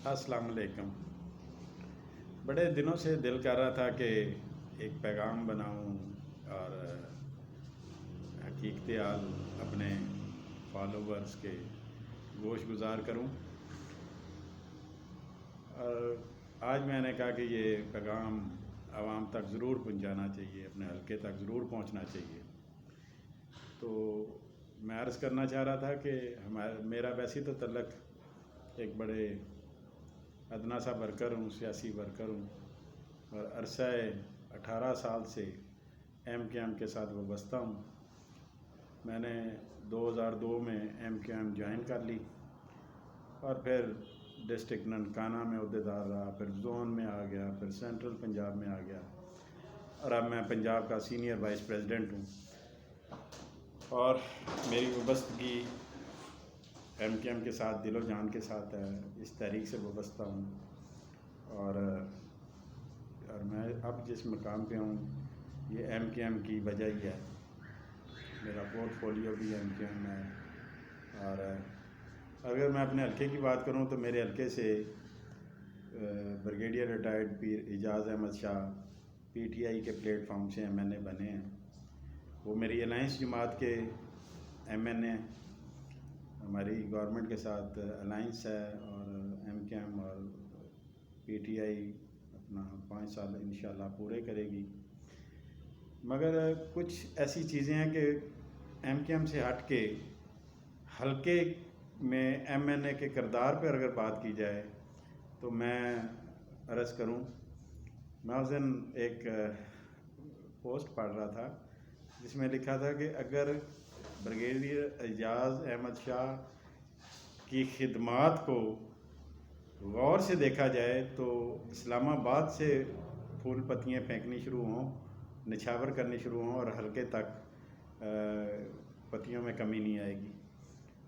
अस्सलाम वालेकुम। बड़े दिनों से दिल कर रहा था कि एक पैगाम बनाऊं और हकीकत हाल अपने फॉलोवर्स के गोश गुजार करूं। और आज मैंने कहा कि ये पैगाम आवाम तक ज़रूर पहुंचाना चाहिए, अपने हलके तक ज़रूर पहुंचना चाहिए। तो मैं अर्ज़ करना चाह रहा था कि मेरा वैसे तो तल्लक एक बड़े अदना सा वर्कर हूँ, सियासी वर्कर हूँ और अरसा 18 साल से MKM के साथ वाबस्ता हूँ। मैंने 2002 में MKM ज्वाइन कर ली और फिर डिस्ट्रिक्ट ननकाना में अहदेदार रहा, फिर जोन में आ गया, फिर सेंट्रल पंजाब में आ गया और अब मैं पंजाब का सीनियर वाइस प्रेसिडेंट हूँ। और मेरी वाबस्तगी MKM के साथ दिलो जान के साथ है, इस तहरीक से वाबस्ता हूँ। और मैं अब जिस मकाम पे हूँ ये MKM की वजह ही है। मेरा पोर्टफोलियो भी MKM है। और अगर मैं अपने हलके की बात करूँ तो मेरे हलके से ब्रिगेडियर रिटायर्ड पीर एजाज़ अहमद शाह PTI के प्लेटफॉर्म से MNA बने हैं। वो मेरी अलाइंस जमात के MNA, हमारी गवर्नमेंट के साथ अलाइंस है और MKM और PTI अपना 5 साल इंशाल्लाह पूरे करेगी। मगर कुछ ऐसी चीज़ें हैं कि MKM से हट के हलके में MNA के किरदार पर अगर बात की जाए तो मैं अर्ज़ करूं, मैं उस दिन एक पोस्ट पढ़ रहा था जिसमें लिखा था कि अगर ब्रिगेडियर एजाज़ अहमद शाह की खिदमात को गौर से देखा जाए तो इस्लामाबाद से फूल पत्तियाँ फेंकनी शुरू हों, निछावर करनी शुरू हों और हल्के तक पत्तियों में कमी नहीं आएगी।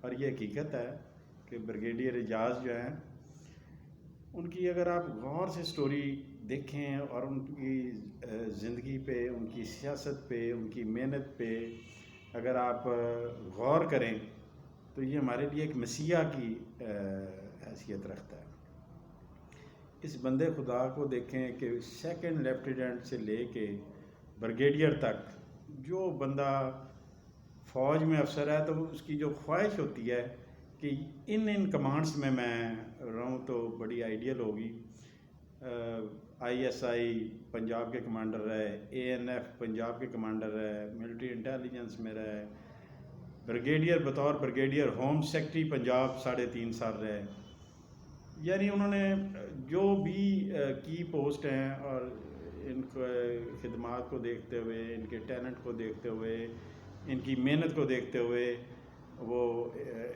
और ये हकीकत है कि ब्रिगेडियर एजाज़ जो हैं उनकी अगर आप गौर से स्टोरी देखें और उनकी ज़िंदगी पे, उनकी सियासत पे, उनकी मेहनत पे अगर आप गौर करें तो ये हमारे लिए एक मसीहा की हैसियत रखता है। इस बंदे खुदा को देखें कि सेकंड लेफ्टिनेंट से लेके ब्रिगेडियर तक जो बंदा फ़ौज में अफसर है तो उसकी जो ख्वाहिश होती है कि इन कमांड्स में मैं रहूं तो बड़ी आइडियल होगी। ISI पंजाब के कमांडर रहे, ANF पंजाब के कमांडर रहे, मिलिट्री इंटेलिजेंस में रहे, ब्रिगेडियर बतौर ब्रिगेडियर होम सेक्रेटरी पंजाब 3.5 साल रहे। यानी उन्होंने जो भी की पोस्ट हैं और इनके खिदमात को देखते हुए, इनके टैलेंट को देखते हुए, इनकी मेहनत को देखते हुए वो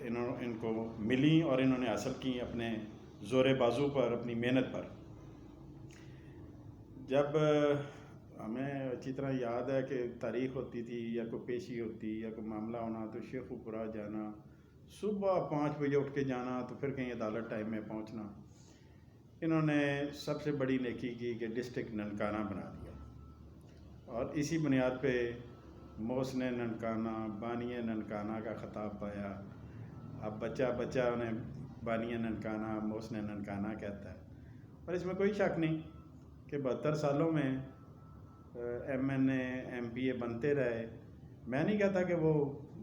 इनको मिली और इन्होंने हासिल की अपने ज़ोर बाजू पर, अपनी मेहनत पर। जब हमें अच्छी तरह याद है कि तारीख़ होती थी या कोई पेशी होती या कोई मामला होना तो शेखुपुरा जाना, सुबह 5 बजे उठ के जाना तो फिर कहीं अदालत टाइम में पहुंचना। इन्होंने सबसे बड़ी नेकी की कि डिस्ट्रिक्ट ननकाना बना दिया और इसी बुनियाद पे मोहसिन ननकाना, बानिया ननकाना का ख़िताब पाया। अब बच्चा बच्चा उन्हें बानिया ननकाना, मोहसिन ननकाना कहता है। और इसमें कोई शक नहीं कि 72 सालों में MNA MPA बनते रहे। मैं नहीं कहता कि वो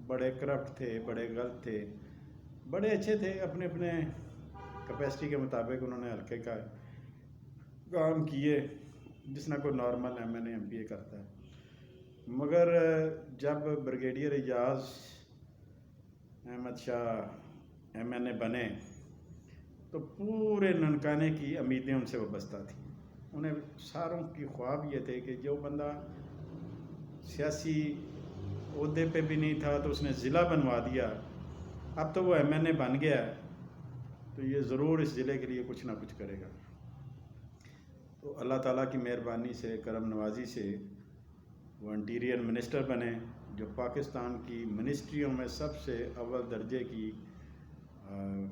बड़े करप्ट थे, बड़े गलत थे, बड़े अच्छे थे, अपने अपने कैपेसिटी के मुताबिक उन्होंने हल्के का काम किए जिसना कोई नॉर्मल MNA MPA करता है। मगर जब ब्रिगेडियर एजाज़ अहमद शाह MNA बने तो पूरे ननकाने की उम्मीदें उनसे वाबस्ता थी। उन्हें सारों की ख्वाब ये थे कि जो बंदा सियासी ओहदे पे भी नहीं था तो उसने ज़िला बनवा दिया, अब तो वो MNA बन गया तो ये ज़रूर इस ज़िले के लिए कुछ ना कुछ करेगा। तो अल्लाह ताला की मेहरबानी से, करम नवाजी से वो इंटीरियर मिनिस्टर बने, जो पाकिस्तान की मिनिस्ट्रियों में सबसे अव्वल दर्जे की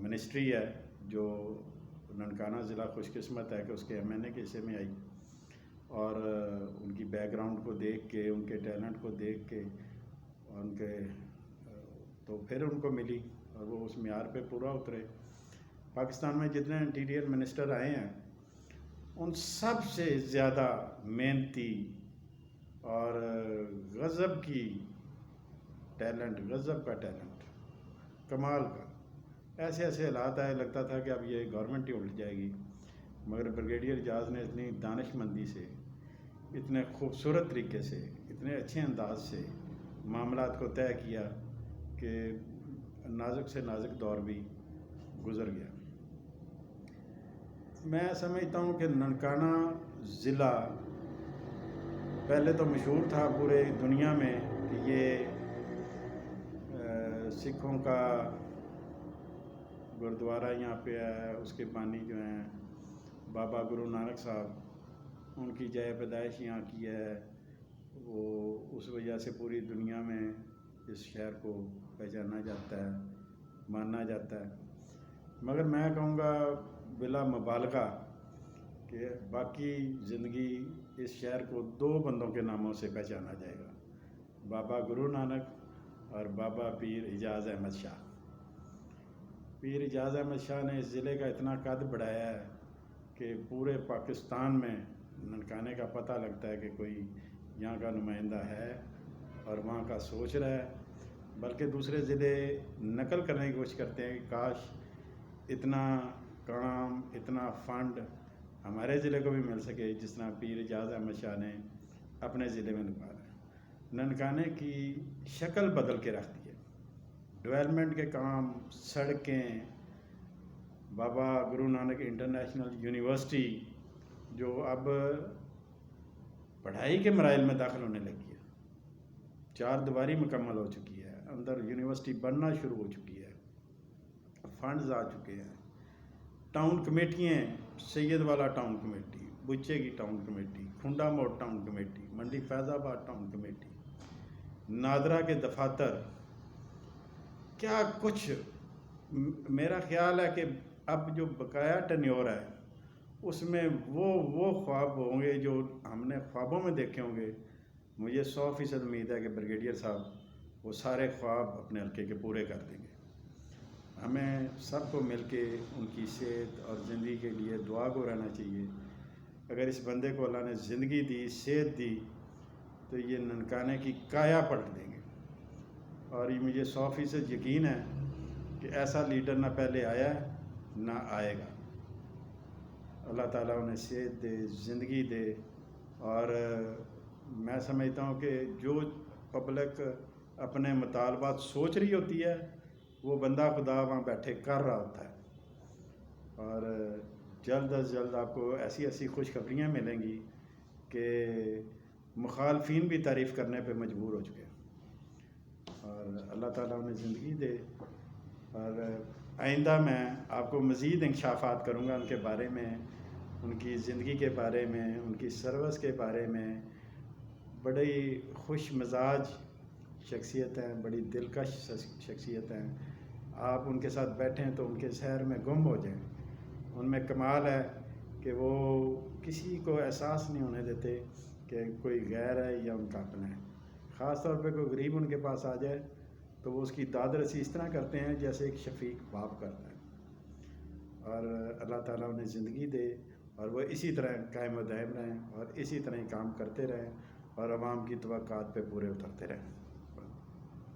मिनिस्ट्री है, जो ननकाना ज़िला खुशकिस्मत है कि उसके MNA के हिस्से में आई। और उनकी बैकग्राउंड को देख के, उनके टैलेंट को देख के उनके तो फिर उनको मिली और वो उस मियार पे पूरा उतरे। پاکستان میں جتنے انٹیریئر منسٹر آئے ہیں ان سب سے زیادہ محنتی اور غضب کا ٹیلنٹ کمال کا، ایسے ایسے حالات آئے لگتا تھا کہ اب یہ گورنمنٹ ہی الٹ جائے گی، مگر بریگیڈیئر اعجاز نے اتنی دانش مندی سے، اتنے خوبصورت طریقے سے، اتنے اچھے انداز سے معاملات کو طے کیا کہ نازک سے نازک دور بھی گزر گیا۔ میں سمجھتا ہوں کہ ننکانہ ضلع پہلے تو مشہور تھا پورے دنیا میں کہ یہ سکھوں کا گردوارہ یہاں پہ ہے، اس کے بانی جو ہیں بابا گرو نانک صاحب، ان کی جائے پیدائش یہاں کی ہے، وہ اس وجہ سے پوری دنیا میں اس شہر کو پہچانا جاتا ہے، مانا جاتا ہے۔ مگر میں کہوں گا بلا مبالغہ کہ باقی زندگی اس شہر کو 2 بندوں کے ناموں سے پہچانا جائے گا، بابا گرو نانک اور بابا پیر اعجاز احمد شاہ۔ پیر اعجاز احمد شاہ نے اس ضلع کا اتنا قد بڑھایا ہے کہ پورے پاکستان میں ننکانے کا پتہ لگتا ہے کہ کوئی یہاں کا نمائندہ ہے اور وہاں کا سوچ رہا ہے، بلکہ دوسرے ضلع نقل کرنے کی کوشش کرتے ہیں کہ کاش اتنا کام، اتنا فنڈ ہمارے ضلع کو بھی مل سکے جس طرح پیر اعجاز احمد شاہ نے اپنے ضلع میں نکالا۔ ننکانے کی شکل بدل کے رکھ دی ہے، ڈیولپمنٹ کے کام، سڑکیں، بابا گرو نانک انٹرنیشنل یونیورسٹی جو اب پڑھائی کے مراحل میں داخل ہونے لگی ہے، 4 دیواری مکمل ہو چکی ہے، اندر یونیورسٹی بننا شروع ہو چکی ہے، فنڈز آ چکے ہیں، ٹاؤن کمیٹیاں، سید والا ٹاؤن کمیٹی، بچے کی ٹاؤن کمیٹی، کھنڈا موڑ ٹاؤن کمیٹی، منڈی فیض آباد ٹاؤن کمیٹی، نادرا کے دفاتر، کیا کچھ۔ میرا خیال ہے کہ اب جو بقایا ٹینیور ہے اس میں وہ خواب ہوں گے جو ہم نے خوابوں میں دیکھے ہوں گے۔ مجھے 100% امید ہے کہ بریگیڈیئر صاحب وہ سارے خواب اپنے حلقے کے پورے کر دیں گے۔ ہمیں سب کو مل کے ان کی صحت اور زندگی کے لیے دعا کو رہنا چاہیے۔ اگر اس بندے کو اللہ نے زندگی دی، صحت دی، تو یہ ننکانے کی کایا پلٹ دیں گے، اور یہ مجھے 100% یقین ہے کہ ایسا لیڈر نہ پہلے آیا ہے نہ آئے گا۔ اللہ تعالیٰ انہیں صحت دے، زندگی دے، اور میں سمجھتا ہوں کہ جو پبلک اپنے مطالبات سوچ رہی ہوتی ہے وہ بندہ خدا وہاں بیٹھے کر رہا ہوتا ہے، اور جلد از جلد آپ کو ایسی ایسی خوشخبریاں ملیں گی کہ مخالفین بھی تعریف کرنے پہ مجبور ہو چکے ہیں، اور اللہ تعالیٰ انہیں زندگی دے۔ اور آئندہ میں آپ کو مزید انکشافات کروں گا ان کے بارے میں، ان کی زندگی کے بارے میں، ان کی سروس کے بارے میں۔ بڑی خوش مزاج شخصیت ہیں، بڑی دلکش شخصیت ہیں، آپ ان کے ساتھ بیٹھیں تو ان کے سحر میں گم ہو جائیں۔ ان میں کمال ہے کہ وہ کسی کو احساس نہیں ہونے دیتے کہ کوئی غیر ہے یا ان کا اپنا ہے۔ خاص طور پہ کوئی غریب ان کے پاس آ جائے تو وہ اس کی داد رسی اس طرح کرتے ہیں جیسے ایک شفیق باپ کرتا ہے، اور اللہ تعالیٰ انہیں زندگی دے اور وہ اسی طرح قائم و دائم رہیں اور اسی طرح ہی کام کرتے رہیں اور عوام کی توقعات پہ پورے اترتے رہیں۔